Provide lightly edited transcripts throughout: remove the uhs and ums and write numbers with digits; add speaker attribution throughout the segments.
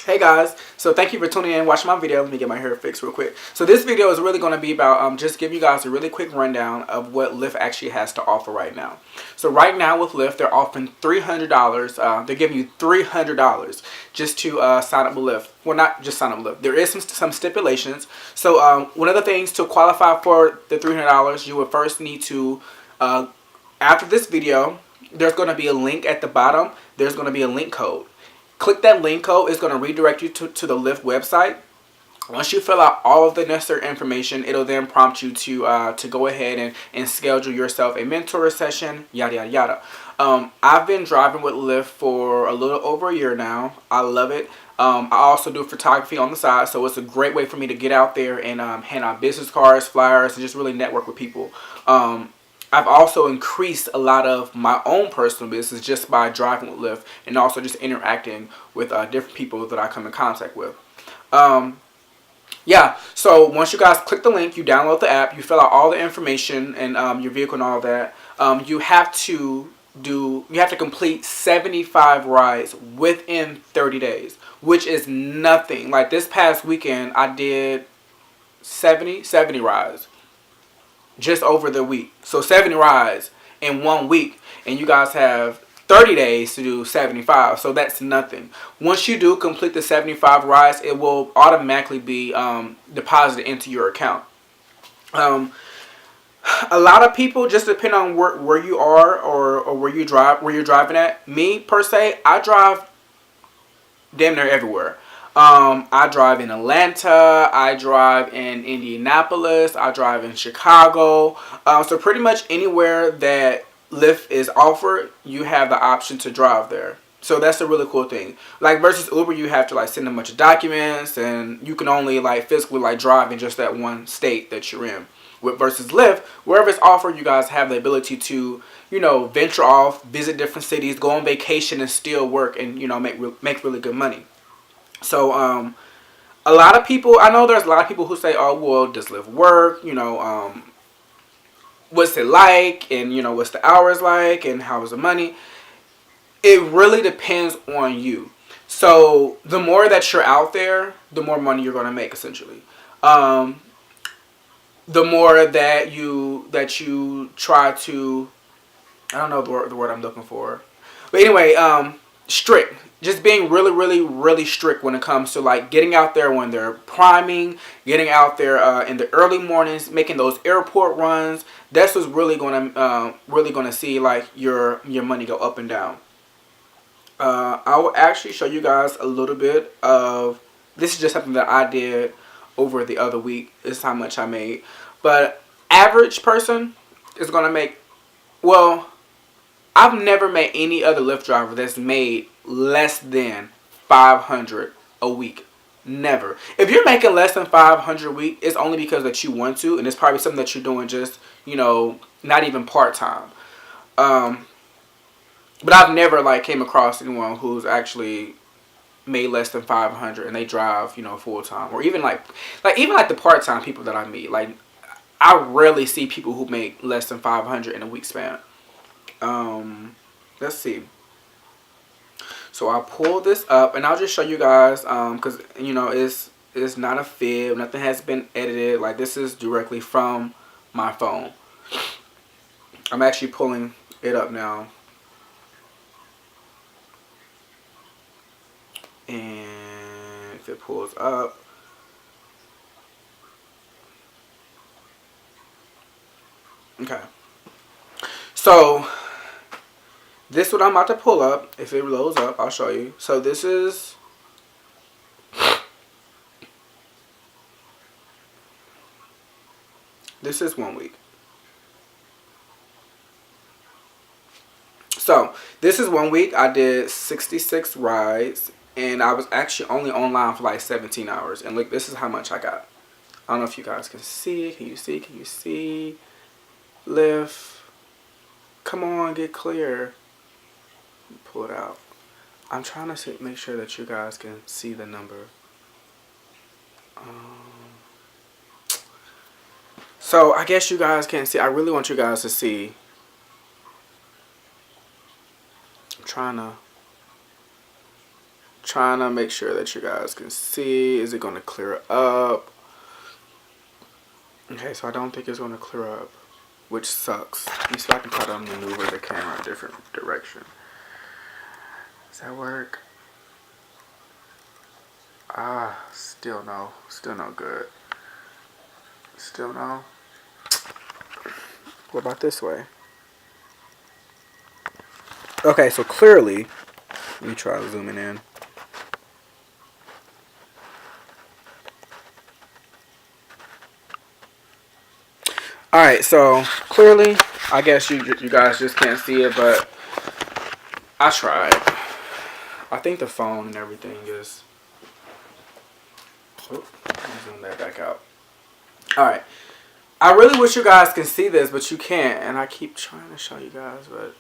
Speaker 1: Hey guys, so thank you for tuning in and watching my video. Let me get my hair fixed real quick. So this video is really going to be about just give you guys a really quick rundown of what Lyft actually has to offer right now. So right now with Lyft, they're offering $300. They're giving you $300 just to sign up with Lyft. Well, not just sign up with Lyft. There is some stipulations. So one of the things to qualify for the $300, you would first need to, after this video, there's going to be a link at the bottom. There's going to be a link code. Click that link code. It's going to redirect you to the Lyft website. Once you fill out all of the necessary information, it'll then prompt you to go ahead and schedule yourself a mentor session, yada, yada, yada. I've been driving with Lyft for a little over a year now. I love it. I also do photography on the side, so it's a great way for me to get out there and hand out business cards, flyers, and just really network with people. I've also increased a lot of my own personal business just by driving with Lyft and also just interacting with different people that I come in contact with. Yeah, so once you guys click the link, you download the app, you fill out all the information and your vehicle and all that. You have to complete 75 rides within 30 days, which is nothing. Like this past weekend, I did 70 rides. Just over the week. So 70 rides in 1 week. And you guys have 30 days to do 75. So that's nothing. Once you do complete the 75 rides, it will automatically be deposited into your account. A lot of people, just depend on where you are or where you're driving at. Me, per se, I drive damn near everywhere. I drive in Atlanta, I drive in Indianapolis, I drive in Chicago. So pretty much anywhere that Lyft is offered, you have the option to drive there. So that's a really cool thing. Like versus Uber, you have to like send a bunch of documents and you can only like physically like drive in just that one state that you're in. With versus Lyft, wherever it's offered, you guys have the ability to, you know, venture off, visit different cities, go on vacation and still work and, you know, make really good money. So, a lot of people, I know there's a lot of people who say, oh, well, does Lyft work? You know, what's it like? And, you know, what's the hours like? And how is the money? It really depends on you. So, the more that you're out there, the more money you're going to make, essentially. The more that you try to, I don't know the word I'm looking for. But anyway, strict. Just being really, really, really strict when it comes to like getting out there when they're priming, getting out there in the early mornings, making those airport runs. That's what's really gonna see like your money go up and down. I will actually show you guys a little bit of. This is just something that I did over the other week. This is how much I made. But average person is gonna make. Well, I've never met any other Lyft driver that's made less than 500 a week. Never. If you're making less than 500 a week, it's only because that you want to, and it's probably something that you're doing just, you know, not even part-time. But I've never like came across anyone who's actually made less than 500 and they drive, you know, full-time, or even like the part-time people that I meet. Like I rarely see people who make less than 500 in a week span. Let's see. So I'll pull this up and I'll just show you guys, because you know it's not a fib, nothing has been edited. Like this is directly from my phone. I'm actually pulling it up now, and if it pulls up, okay. So this is what I'm about to pull up. If it loads up, I'll show you. So this is 1 week. So this is 1 week. I did 66 rides and I was actually only online for like 17 hours. And look, this is how much I got. I don't know if you guys can see. Can you see? Can you see? Lyft. Come on, get clear. Pull it out. I'm trying to make sure that you guys can see the number. So I guess you guys can't see. I really want you guys to see. I'm trying trying to make sure that you guys can see. Is it going to clear up? Okay, so I don't think it's going to clear up, which sucks. Let me see if I can try to maneuver the camera a different direction. Does that work? Still no. Still no good. Still no. What about this way? Okay, so clearly, let me try zooming in. Alright, so clearly, I guess you guys just can't see it, but I tried. I think the phone and everything is... Oh, let me zoom that back out. Alright. I really wish you guys can see this, but you can't. And I keep trying to show you guys, but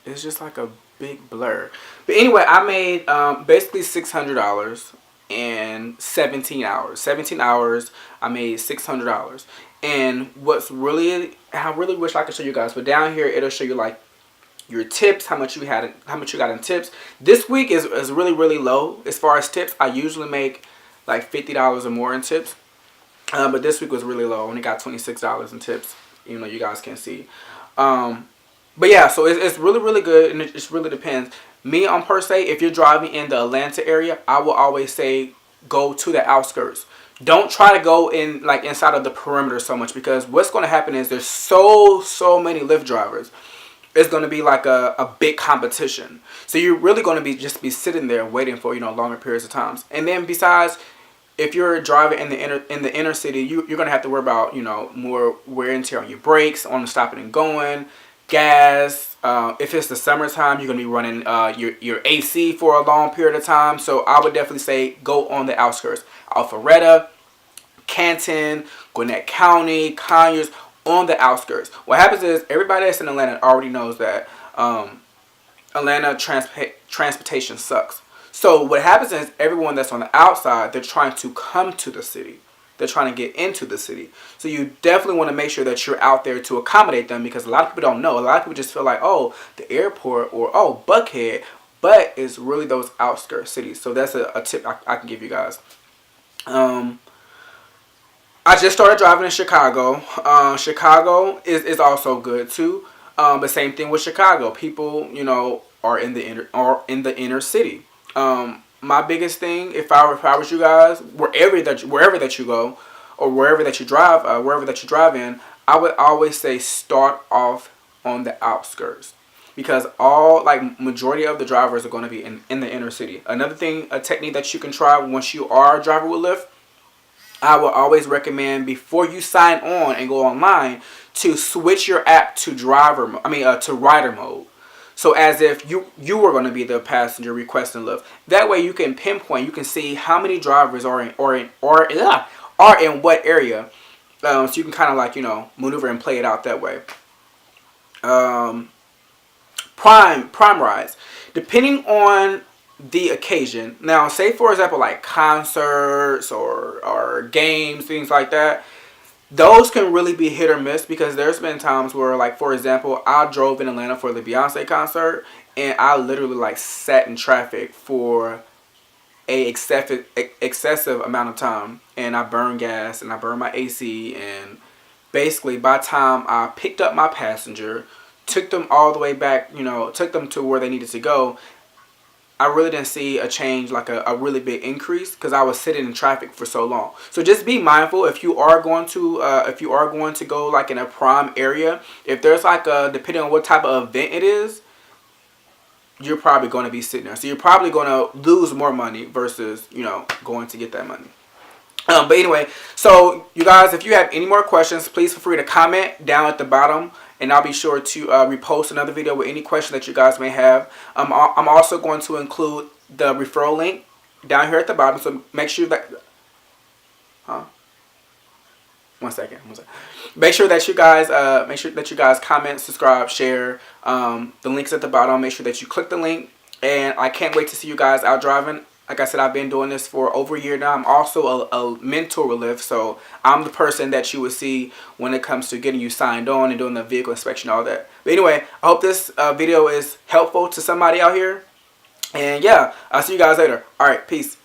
Speaker 1: it's just like a big blur. But anyway, I made basically $600 in 17 hours. 17 hours, I made $600. And what's really, I really wish I could show you guys, but down here it'll show you like your tips, how much you got in tips. This week is really, really low as far as tips. I usually make like $50 or more in tips. But this week was really low. I only got $26 in tips, even though you guys can't see. But yeah, so it's really, really good, and it just really depends. Me, on per se, if you're driving in the Atlanta area, I will always say go to the outskirts. Don't try to go in like inside of the perimeter so much, because what's going to happen is there's so many Lyft drivers. It's going to be like a big competition. So you're really going to be just sitting there waiting for, you know, longer periods of times. And then besides, if you're driving in the inner city, you're going to have to worry about, you know, more wear and tear on your brakes, on stopping and going, gas. If it's the summertime, you're going to be running your AC for a long period of time. So I would definitely say go on the outskirts. Alpharetta, Canton, Gwinnett County, Conyers, on the outskirts. What happens is everybody that's in Atlanta already knows that Atlanta transportation sucks. So what happens is everyone that's on the outside, they're trying to come to the city. They're trying to get into the city. So you definitely want to make sure that you're out there to accommodate them, because a lot of people don't know. A lot of people just feel like, oh, the airport, or oh, Buckhead. But it's really those outskirts cities. So that's a tip I can give you guys. I just started driving in Chicago. Chicago is also good too. But same thing with Chicago. People, you know, are in the inner city. My biggest thing, if I was you guys, wherever that you go, or wherever that you drive in, I would always say start off on the outskirts, because majority of the drivers are going to be in the inner city. Another thing, a technique that you can try once you are driving with Lyft, I will always recommend before you sign on and go online to switch your app to to rider mode. So as if you were going to be the passenger requesting Lyft. That way you can pinpoint, you can see how many drivers are in what area. So you can kind of like, you know, maneuver and play it out that way. Prime rides. Depending on the occasion. Now, say for example like concerts or games, things like that. Those can really be hit or miss, because there's been times where, like, for example, I drove in Atlanta for the Beyonce concert, and I literally like sat in traffic for a excessive amount of time, and I burned gas and I burned my AC, and basically by the time I picked up my passenger, took them all the way back, you know, took them to where they needed to go, I really didn't see a change, like a really big increase, because I was sitting in traffic for so long. So just be mindful if you are going to go like in a prime area. If there's like depending on what type of event it is, you're probably going to be sitting there. So you're probably going to lose more money versus, you know, going to get that money. But anyway, so you guys, if you have any more questions, please feel free to comment down at the bottom, and I'll be sure to repost another video with any question that you guys may have. I'm also going to include the referral link down here at the bottom, so make sure that... One second. Make sure that you guys comment, subscribe, share. The link's at the bottom. Make sure that you click the link, and I can't wait to see you guys out driving. Like I said, I've been doing this for over a year now. I'm also a mentor with Lyft, so I'm the person that you would see when it comes to getting you signed on and doing the vehicle inspection, all that. But anyway, I hope this video is helpful to somebody out here. And yeah, I'll see you guys later. All right, peace.